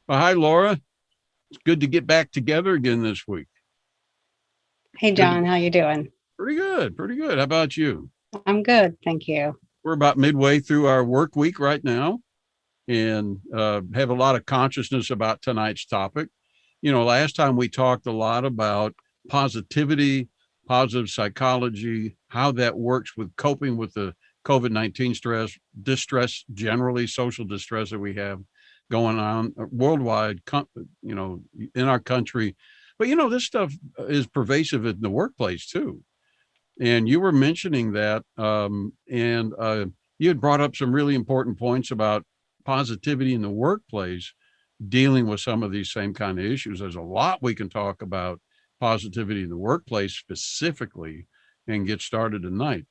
Well, hi, Laura. It's good to get back together again this week. Hey Good. John, how you doing? Pretty good. Pretty good. How about you? I'm good, thank you. We're about midway through our work week right now and have a lot of consciousness about tonight's topic. Last time we talked a lot about positivity, positive psychology, how that works with coping with the COVID-19 stress, distress, generally social distress that we have going on worldwide, in our country. But, this stuff is pervasive in the workplace too. And you were mentioning that, and you had brought up some really important points about positivity in the workplace, dealing with some of these same kind of issues. There's a lot we can talk about positivity in the workplace specifically and get started tonight.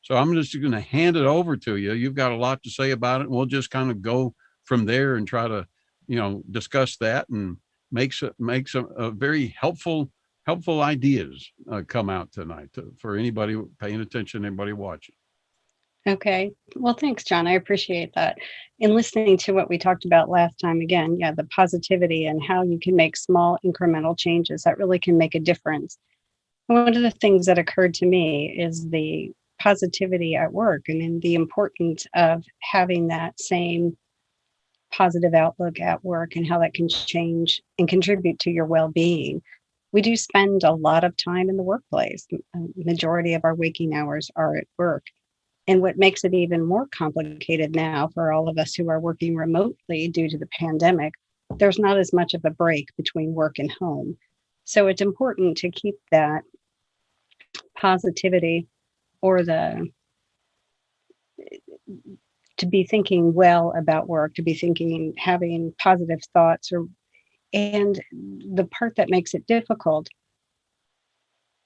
So I'm just going to hand it over to you. You've got a lot to say about it, and we'll just kind of go from there and try to, discuss that and make some very helpful ideas come out tonight for anybody paying attention, anybody watching. Okay, well, thanks, John. I appreciate that. In listening to what we talked about last time, again, yeah, the positivity and how you can make small incremental changes that really can make a difference. And one of the things that occurred to me is the positivity at work and then the importance of having that same positive outlook at work and how that can change and contribute to your well-being. We do spend a lot of time in the workplace. Majority of our waking hours are at work. And what makes it even more complicated now for all of us who are working remotely due to the pandemic, there's not as much of a break between work and home. So it's important to keep that positivity or the to be thinking well about work, to be thinking, having positive thoughts, or and the part that makes it difficult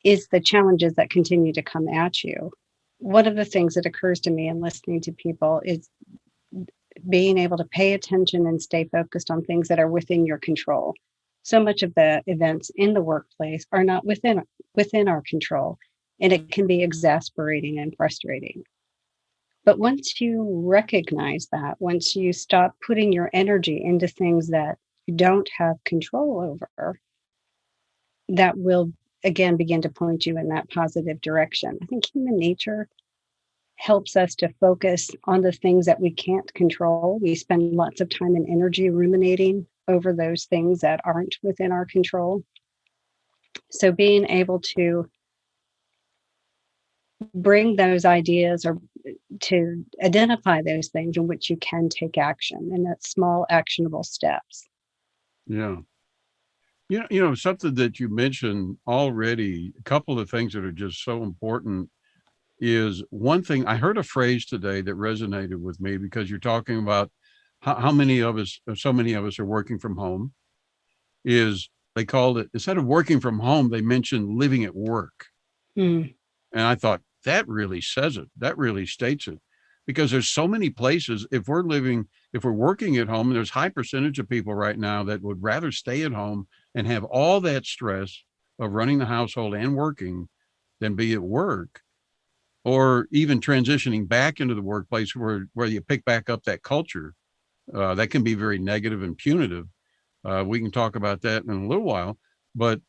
is the challenges that continue to come at you. One of the things that occurs to me in listening to people is being able to pay attention and stay focused on things that are within your control. So much of the events in the workplace are not within our control, and it can be exasperating and frustrating. But once you recognize that, once you stop putting your energy into things that you don't have control over, that will again begin to point you in that positive direction. I think human nature helps us to focus on the things that we can't control. We spend lots of time and energy ruminating over those things that aren't within our control. So being able to bring those ideas or to identify those things in which you can take action and that small actionable steps. Yeah. Something that you mentioned already, a couple of things that are just so important is one thing. I heard a phrase today that resonated with me because you're talking about how many of us, so many of us are working from home. Is they called it, instead of working from home, they mentioned living at work. Mm. And I thought that really says it. That really states it. Because there's so many places, if we're working at home, there's high percentage of people right now that would rather stay at home and have all that stress of running the household and working than be at work, or even transitioning back into the workplace where you pick back up that culture. That can be very negative and punitive. We can talk about that in a little while, but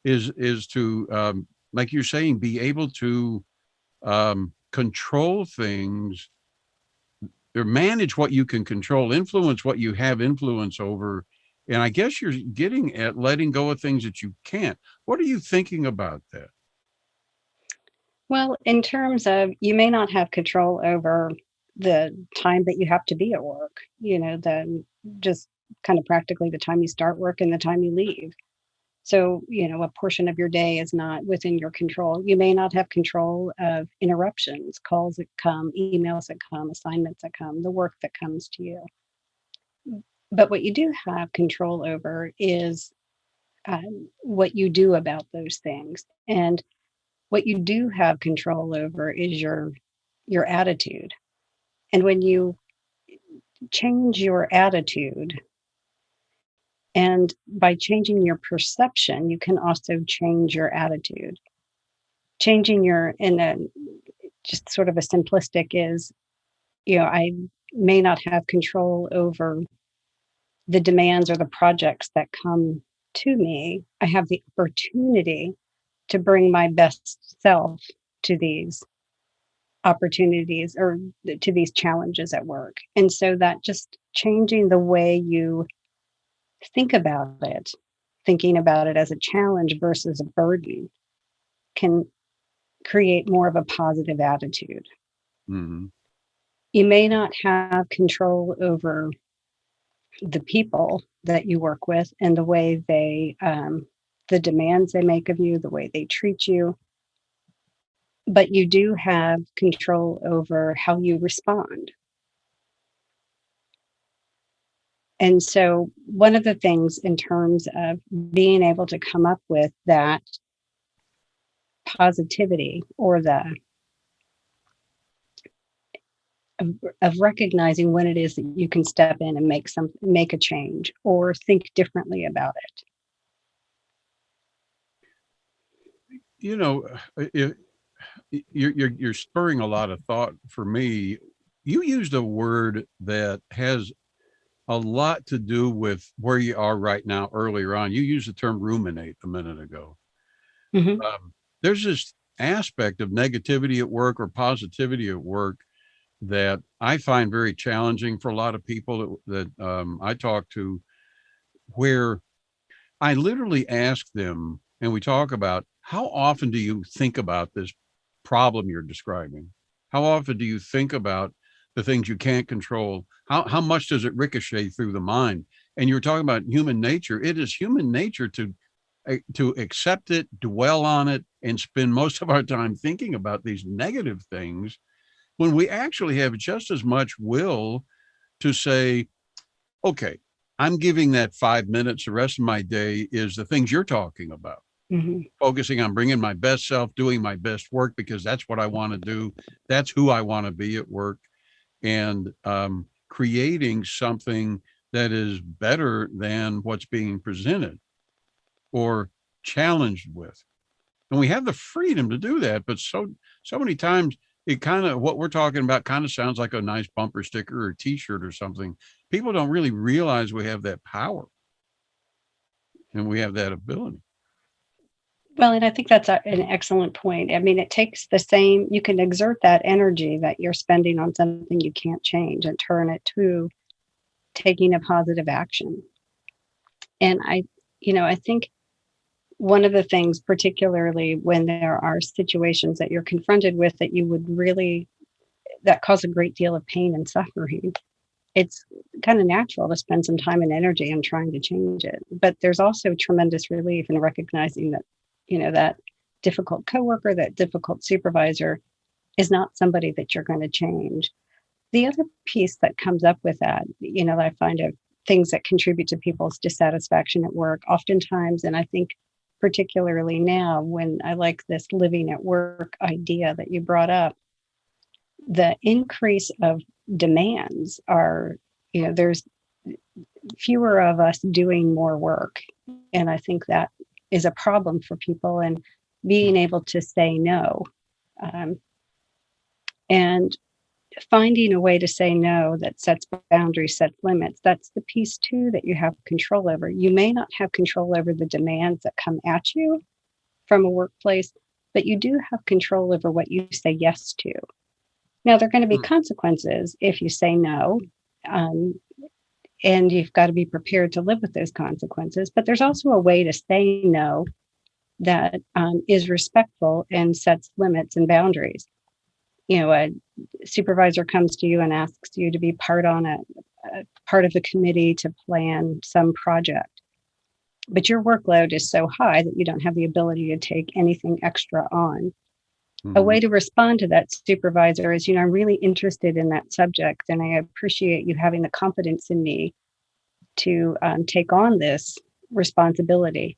is to like you're saying, be able to control things or manage what you can control, influence what you have influence over. And I guess you're getting at letting go of things that you can't. What are you thinking about that? Well, in terms of you may not have control over the time that you have to be at work, the just kind of practically the time you start work and the time you leave. So, a portion of your day is not within your control. You may not have control of interruptions, calls that come, emails that come, assignments that come, the work that comes to you. But what you do have control over is what you do about those things. And what you do have control over is your attitude. And when you change your attitude, and by changing your perception, you can also change your attitude. Changing your, and then just sort of a simplistic is, I may not have control over the demands or the projects that come to me, I have the opportunity to bring my best self to these opportunities or to these challenges at work. And so that just changing the way you think about it, thinking about it as a challenge versus a burden, can create more of a positive attitude. Mm-hmm. You may not have control over the people that you work with and the way the demands they make of you, the way they treat you, but you do have control over how you respond. And so, one of the things in terms of being able to come up with that positivity or the of recognizing when it is that you can step in and make a change or think differently about it. You know, you're spurring a lot of thought for me. You used a word that has a lot to do with where you are right now. Earlier on, you used the term ruminate a minute ago. Mm-hmm. There's this aspect of negativity at work or positivity at work that I find very challenging for a lot of people that I talk to, where I literally ask them, and we talk about, how often do you think about this problem you're describing? How often do you think about the things you can't control? How much does it ricochet through the mind? And you're talking about human nature. It is human nature to accept it, dwell on it, and spend most of our time thinking about these negative things when we actually have just as much will to say, okay, I'm giving that 5 minutes. The rest of my day is the things you're talking about, Mm-hmm. focusing on bringing my best self, doing my best work, because that's what I want to do. That's who I want to be at work, and creating something that is better than what's being presented or challenged with. And we have the freedom to do that, but so many times it kind of, what we're talking about kind of sounds like a nice bumper sticker or a t-shirt or something. People don't really realize we have that power and we have that ability. Well, and I think that's an excellent point. I mean, it takes the same, you can exert that energy that you're spending on something you can't change and turn it to taking a positive action. And I think one of the things, particularly when there are situations that you're confronted with that you would really, that cause a great deal of pain and suffering, it's kind of natural to spend some time and energy on trying to change it. But there's also tremendous relief in recognizing that, that difficult coworker, that difficult supervisor is not somebody that you're going to change. The other piece that comes up with that, that I find of things that contribute to people's dissatisfaction at work, oftentimes, and I think particularly now when I like this living at work idea that you brought up, the increase of demands are, there's fewer of us doing more work. And I think that is a problem for people, and being able to say no. And finding a way to say no that sets boundaries, sets limits, that's the piece too that you have control over. You may not have control over the demands that come at you from a workplace, but you do have control over what you say yes to. Now, there are going to be consequences if you say no, and you've got to be prepared to live with those consequences. But there's also a way to say no that is respectful and sets limits and boundaries. A supervisor comes to you and asks you to be part of the committee to plan some project, but your workload is so high that you don't have the ability to take anything extra on. A way to respond to that supervisor is, I'm really interested in that subject, and I appreciate you having the confidence in me to take on this responsibility.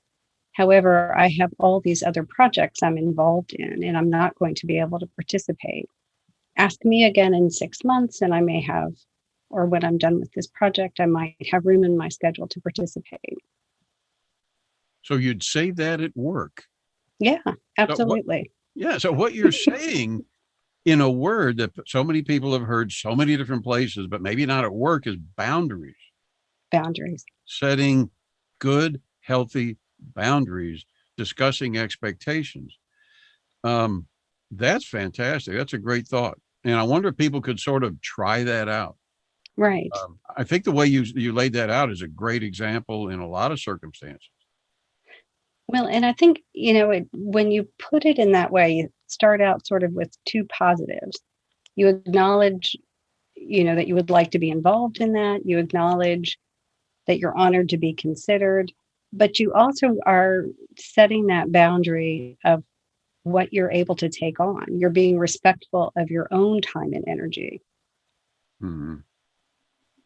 However, I have all these other projects I'm involved in, and I'm not going to be able to participate. Ask me again in 6 months, and I may have, or when I'm done with this project, I might have room in my schedule to participate. So you'd say that at work. Yeah, So absolutely. so what you're saying in a word that so many people have heard so many different places, but maybe not at work, is boundaries. boundaries. setting good, healthy boundaries, discussing expectations. Um, that's fantastic. That's a great thought. And I wonder if people could sort of try that out. Right. I think the way you laid that out is a great example in a lot of circumstances. Well, and I think, when you put it in that way, you start out sort of with two positives. You acknowledge, that you would like to be involved in that. You acknowledge that you're honored to be considered, but you also are setting that boundary of what you're able to take on. You're being respectful of your own time and energy. Mhm.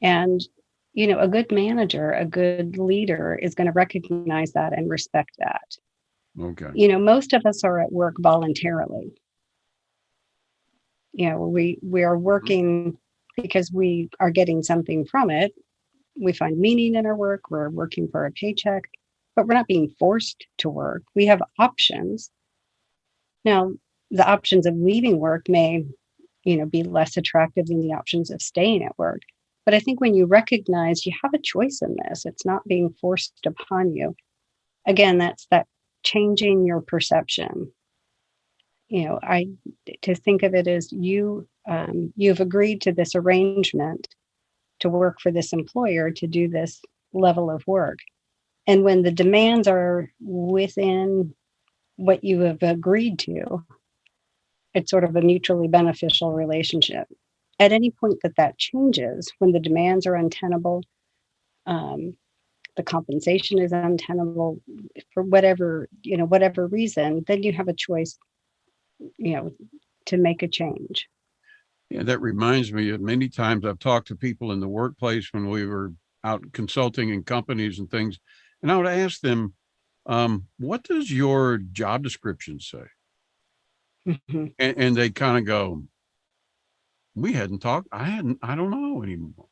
And, a good manager, a good leader is going to recognize that and respect that. Okay. Most of us are at work voluntarily. We are Mhm. working because we are getting something from it. We find meaning in our work. We're working for a paycheck, but we're not being forced to work. We have options. Now, the options of leaving work may, be less attractive than the options of staying at work. But I think when you recognize you have a choice in this, it's not being forced upon you. Again, that's that changing your perception. I to think of it as you've agreed to this arrangement to work for this employer to do this level of work. And when the demands are within what you have agreed to, it's sort of a mutually beneficial relationship. At any point that changes, when the demands are untenable, um, the compensation is untenable for whatever reason, then you have a choice, you know, to make a change. Yeah, that reminds me of many times I've talked to people in the workplace when we were out consulting in companies and things, and I would ask them, "What does your job description say?" Mhm. And they kind of go, "We hadn't talked. I don't know anymore.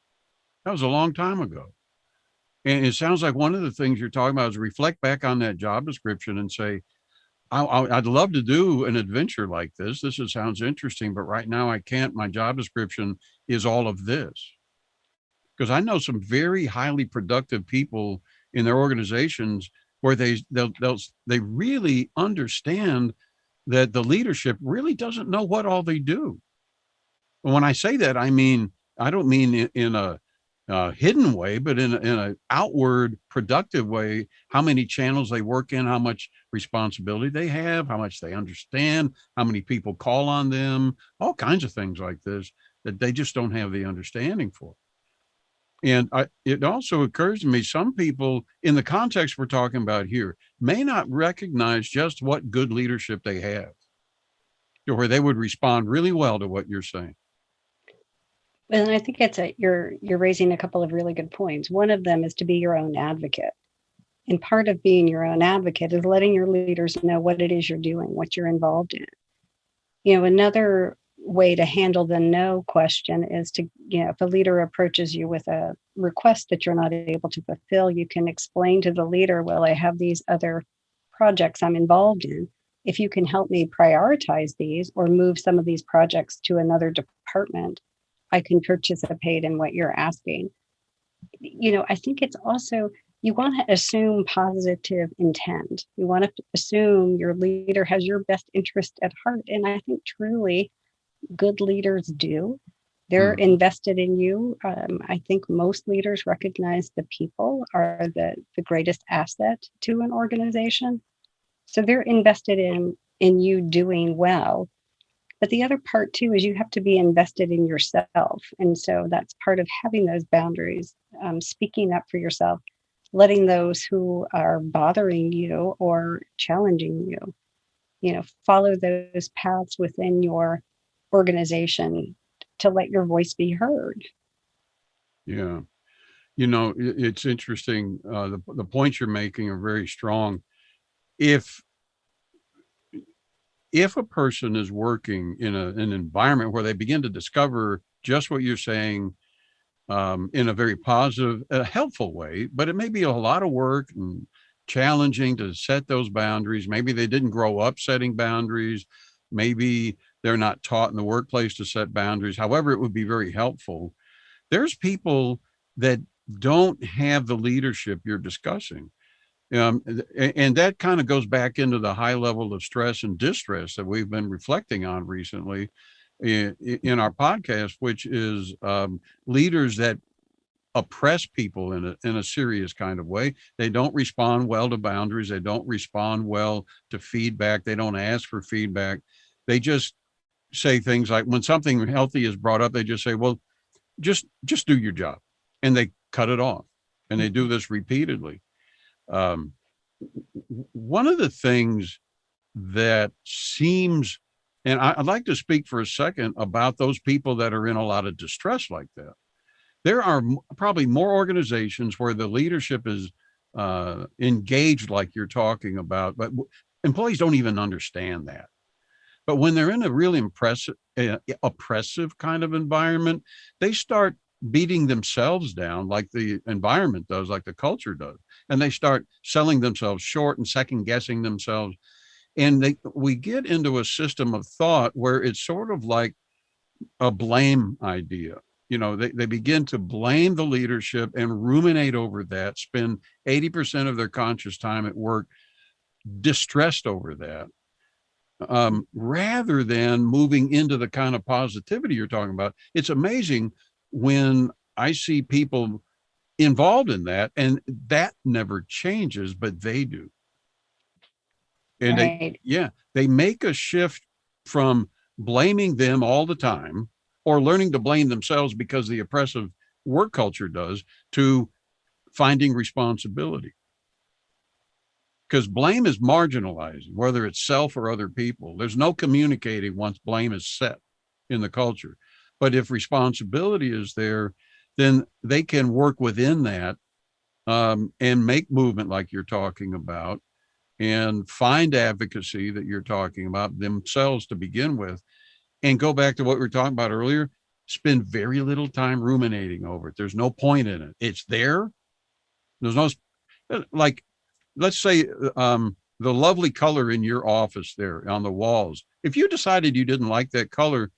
That was a long time ago." And it sounds like one of the things you're talking about is reflect back on that job description and say, I'd love to do an adventure like this. Sounds interesting, but right now I can't. My job description is all of this. Because I know some very highly productive people in their organizations where they really understand that the leadership really doesn't know what all they do. And when I say that, I mean I don't mean in a hidden way, but in a outward productive way. How many channels they work in, how much responsibility they have, how much they understand, how many people call on them, all kinds of things like this that they just don't have the understanding for. And it also occurs to me some people in the context we're talking about here may not recognize just what good leadership they have, to where they would respond really well to what you're saying. And I think you're raising a couple of really good points. One of them is to be your own advocate. And part of being your own advocate is letting your leaders know what it is you're doing, what you're involved in. Another way to handle the no question is to, if a leader approaches you with a request that you're not able to fulfill, you can explain to the leader, well, I have these other projects I'm involved in. If you can help me prioritize these or move some of these projects to another department, I can participate in what you're asking. I think it's also, you want to assume positive intent. You want to assume your leader has your best interest at heart. And I think truly good leaders do. They're Mhm. invested in you. I think most leaders recognize the people are the greatest asset to an organization. So they're invested in you doing well. But the other part too is you have to be invested in yourself. And so that's part of having those boundaries, speaking up for yourself, letting those who are bothering you or challenging you, follow those paths within your organization to let your voice be heard. Yeah. It's interesting. The points you're making are very strong. If if a person is working in an environment where they begin to discover just what you're saying, in a very positive, helpful way, but it may be a lot of work and challenging to set those boundaries. Maybe they didn't grow up setting boundaries. Maybe they're not taught in the workplace to set boundaries. However, it would be very helpful. There's people that don't have the leadership you're discussing. And that kind of goes back into the high level of stress and distress that we've been reflecting on recently in our podcast, which is leaders that oppress people in a serious kind of way. They don't respond well to boundaries. They don't respond well to feedback. They don't ask for feedback. They just say things like, when something healthy is brought up, they just say, well, just do your job, and they cut it off. And they do this repeatedly. Um, One of the things that seems, and I'd like to speak for a second about those people that are in a lot of distress like that. There are probably more organizations where the leadership is engaged, like you're talking about, but employees don't even understand that. But when they're in a really oppressive kind of environment, they start beating themselves down like the environment does, like the culture does. And they start selling themselves short and second guessing themselves. And we get into a system of thought where it's sort of like a blame idea. They begin to blame the leadership and ruminate over that, spend 80% of their conscious time at work distressed over that, rather than moving into the kind of positivity you're talking about. It's amazing when I see people involved in that, and that never changes, but they do. And Right. they make a shift from blaming them all the time, or learning to blame themselves because the oppressive work culture does, to finding responsibility. Because blame is marginalizing, whether it's self or other people. There's no communicating once blame is set in the culture. But if responsibility is there, then they can work within that, and make movement like you're talking about, and find advocacy that you're talking about themselves to begin with, and go back to what we were talking about earlier. Spend very little time ruminating over it. There's no point in it. It's there. There's no, like, let's say, the lovely color in your office there on the walls. If you decided you didn't like that color,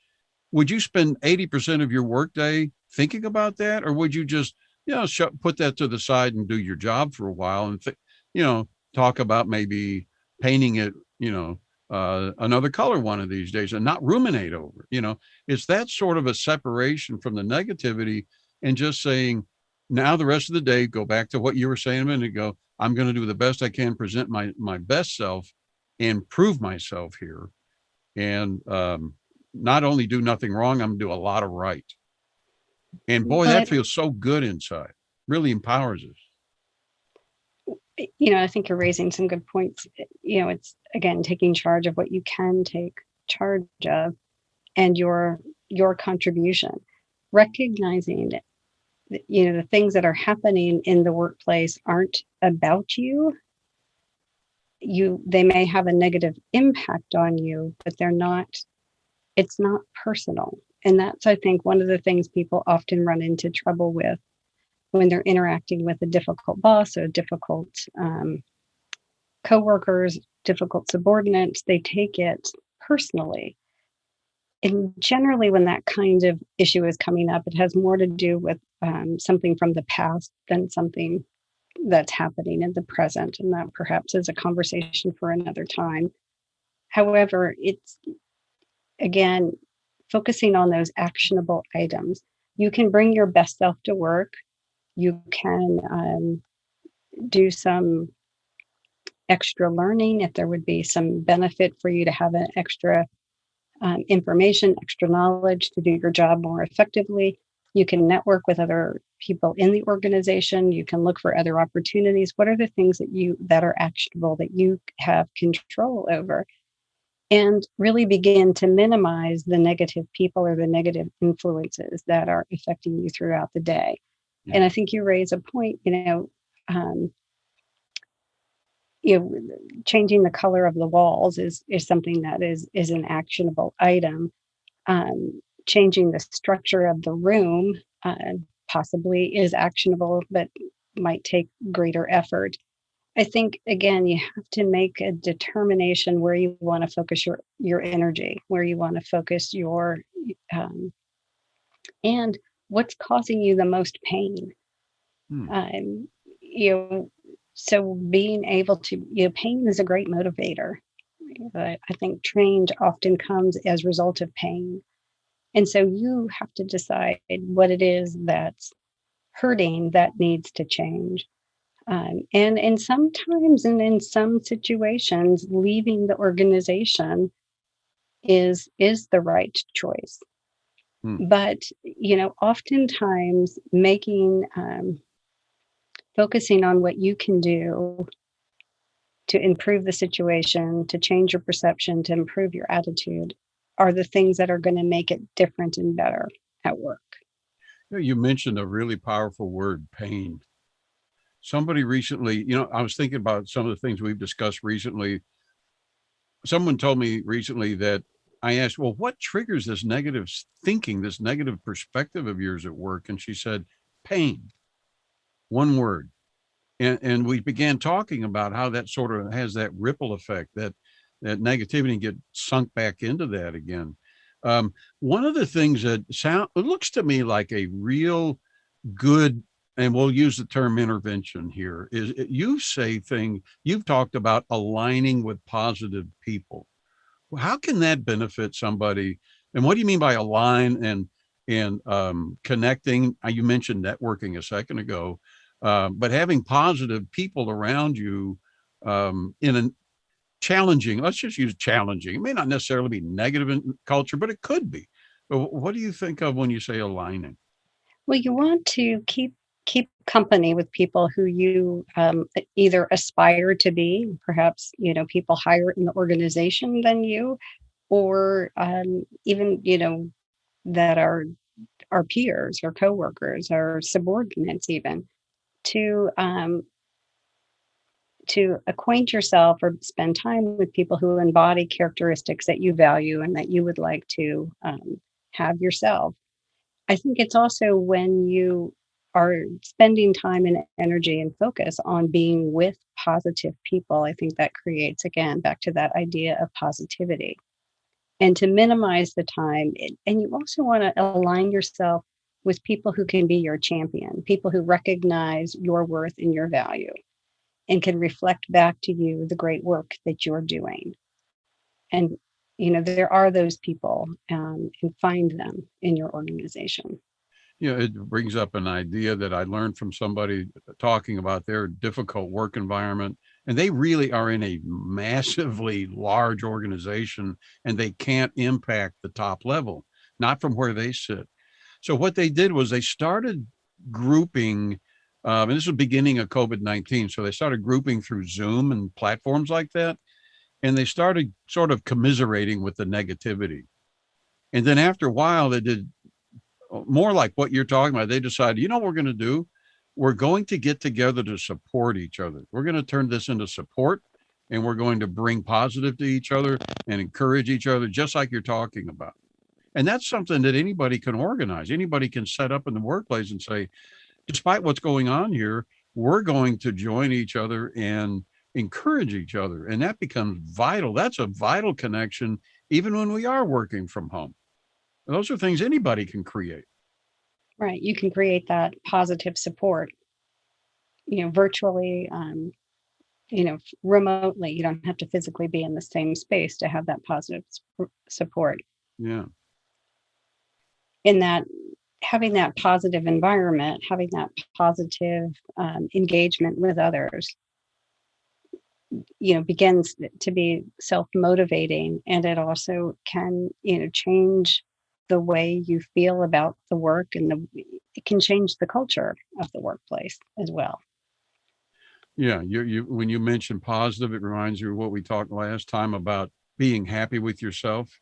would you spend 80% of your workday thinking about that? Or would you just, put that to the side and do your job for a while, and, talk about maybe painting it, another color one of these days, and not ruminate over it? It's that sort of a separation from the negativity, and just saying, now the rest of the day, go back to what you were saying a minute ago. I'm going to do the best I can, present my best self, and prove myself here. And not only do nothing wrong, I'm going to do a lot of right. And boy, Well, that feels so good inside. Really empowers us. I think you're raising some good points. It's again taking charge of what you can take charge of, and your contribution, recognizing that, the things that are happening in the workplace aren't about you. They may have a negative impact on you, but it's not personal. And that's, I think, one of the things people often run into trouble with when they're interacting with a difficult boss or difficult coworkers, difficult subordinates. They take it personally. And generally, when that kind of issue is coming up, it has more to do with something from the past than something that's happening in the present. And that perhaps is a conversation for another time. However, it's, again, focusing on those actionable items. You can bring your best self to work. You can do some extra learning if there would be some benefit for you to have an extra information, extra knowledge to do your job more effectively. You can network with other people in the organization. You can look for other opportunities. What are the things that are actionable that you have control over? And really begin to minimize the negative people or the negative influences that are affecting you throughout the day. Yeah. And I think you raise a point, um, you know, changing the color of the walls is something that is an actionable item. Changing the structure of the room possibly is actionable, but might take greater effort. I think, again, you have to make a determination where you want to focus your energy, where you want to focus and what's causing you the most pain. Hmm. Um, you know, so being able to, pain is a great motivator. I think change often comes as a result of pain. And so you have to decide what it is that's hurting that needs to change. And sometimes, and in some situations, leaving the organization is the right choice. Hmm. But oftentimes making focusing on what you can do to improve the situation, to change your perception, to improve your attitude, are the things that are going to make it different and better at work. You mentioned a really powerful word, pain. Somebody recently, I was thinking about some of the things we've discussed recently. Someone told me recently that I asked, well, what triggers this negative thinking, this negative perspective of yours at work? And she said, pain, one word. And we began talking about how that sort of has that ripple effect, that negativity get sunk back into that again. One of the things that it looks to me like a real good, and we'll use the term intervention here, is you've talked about aligning with positive people. How can that benefit somebody? And what do you mean by align and connecting? You mentioned networking a second ago, but having positive people around you in a challenging, let's just use challenging. It may not necessarily be negative in culture, but it could be. But what do you think of when you say aligning? Well, you want to keep company with people who you either aspire to be, perhaps people higher in the organization than you, or even that are peers or coworkers or subordinates, even to acquaint yourself or spend time with people who embody characteristics that you value and that you would like to have yourself. I think it's also when you are spending time and energy and focus on being with positive people, I think that creates, again, back to that idea of positivity. And to minimize the time, and you also want to align yourself with people who can be your champion, people who recognize your worth and your value and can reflect back to you the great work that you're doing. And, there are those people, and find them in your organization. It brings up an idea that I learned from somebody talking about their difficult work environment. And they really are in a massively large organization and they can't impact the top level, not from where they sit. So what they did was they started grouping, and this was beginning of COVID-19. So they started grouping through Zoom and platforms like that. And they started sort of commiserating with the negativity. And then after a while, they did more like what you're talking about. They decided, what we're going to do? We're going to get together to support each other. We're going to turn this into support and we're going to bring positive to each other and encourage each other, just like you're talking about. And that's something that anybody can organize. Anybody can set up in the workplace and say, despite what's going on here, we're going to join each other and encourage each other. And that becomes vital. That's a vital connection, even when we are working from home. Those are things anybody can create. Right. You can create that positive support, virtually, remotely. You don't have to physically be in the same space to have that positive support. Yeah. In that, having that positive environment, having that positive engagement with others, begins to be self-motivating, and it also can, change the way you feel about the work, and it can change the culture of the workplace as well. Yeah. You when you mention positive, it reminds you of what we talked last time about being happy with yourself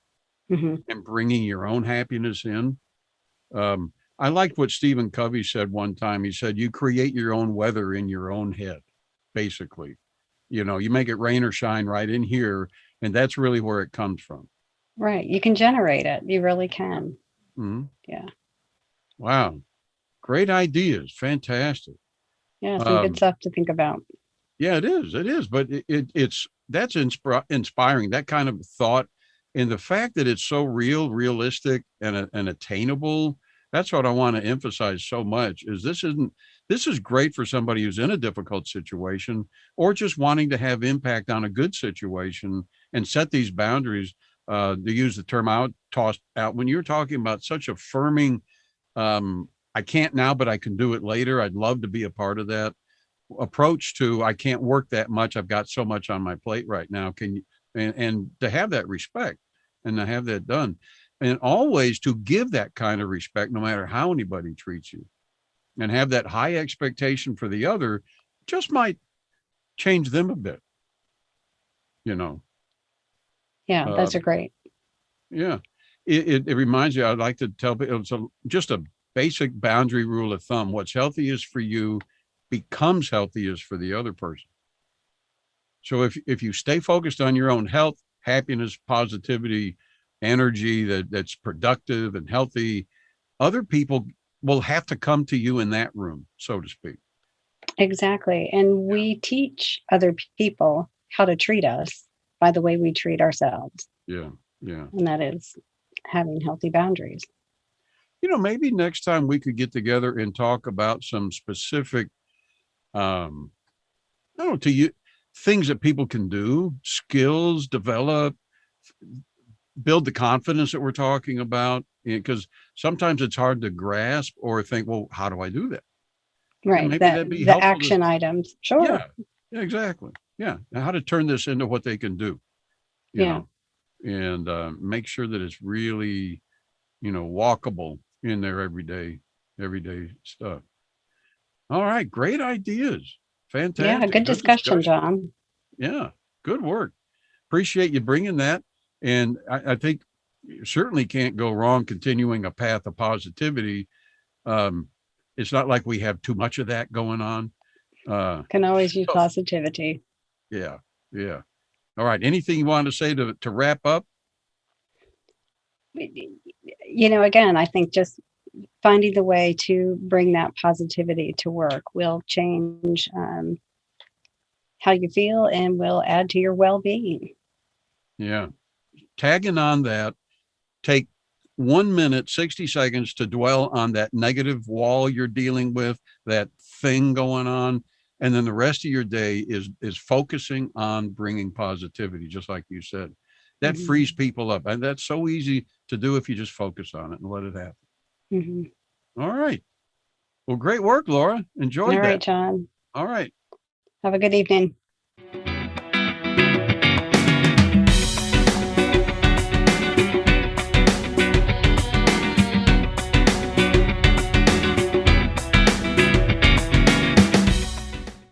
Hmm. and bringing your own happiness in. I liked what Stephen Covey said one time. He said, you create your own weather in your own head, basically. You make it rain or shine right in here. And that's really where it comes from. Right, you can generate it, you really can. Mhm. Yeah. Wow. Great ideas. Fantastic. Yeah, some good Um, stuff to think about. yeah, it is. It is. But it's that's inspiring, that kind of thought. And the fact that it's so realistic and attainable. That's what I want to emphasize so much is this is great for somebody who's in a difficult situation or just wanting to have impact on a good situation and set these boundaries. To use the term out tossed out when you're talking about such affirming, I can't now, but I can do it later. I'd love to be a part of that approach to I can't work that much. I've got so much on my plate right now. Can you and to have that respect and to have that done and always to give that kind of respect no matter how anybody treats you and have that high expectation for the other just might change them a bit, you know. Yeah, Uh, those are great. yeah. It reminds you, I'd like to tell people it's just a basic boundary rule of thumb. What's healthiest for you becomes healthiest for the other person. So if you stay focused on your own health, happiness, positivity, energy that's productive and healthy, other people will have to come to you in that room, so to speak. Exactly. And we teach other people how to treat us by the way we treat ourselves. Yeah. Yeah. And that is having healthy boundaries. Maybe next time we could get together and talk about some specific, um, I don't know, to you, things that people can do, skills, develop, build the confidence that we're talking about. Because sometimes it's hard to grasp or think, well, how do I do that? And Right. maybe That that'd be the helpful to, action items. Sure. yeah, yeah, exactly. Yeah. And how to turn this into what they can do, you Yeah. know, and make sure that it's really, walkable in their everyday stuff. All right. Great ideas. Yeah. Fantastic. Good Good discussion, discussion. John. Yeah. Good work. Appreciate you bringing that. And I think you certainly can't go wrong continuing a path of positivity. Um, it's not like we have too much of that going on. Can always use So, positivity. yeah. Yeah. All right. Anything you want to say to wrap up? Again, I think just finding the way to bring that positivity to work will change how you feel and will add to your well being. Yeah. Tagging on that, take 1 minute, 60 seconds to dwell on that negative wall you're dealing with, that thing going on. And then the rest of your day is focusing on bringing positivity, just like you said. That frees Hmm. people up. And that's so easy to do if you just focus on it and let it happen. Hmm. All right. Well, great work, Laura. All Enjoyed right, that. John. All right. Have a good evening.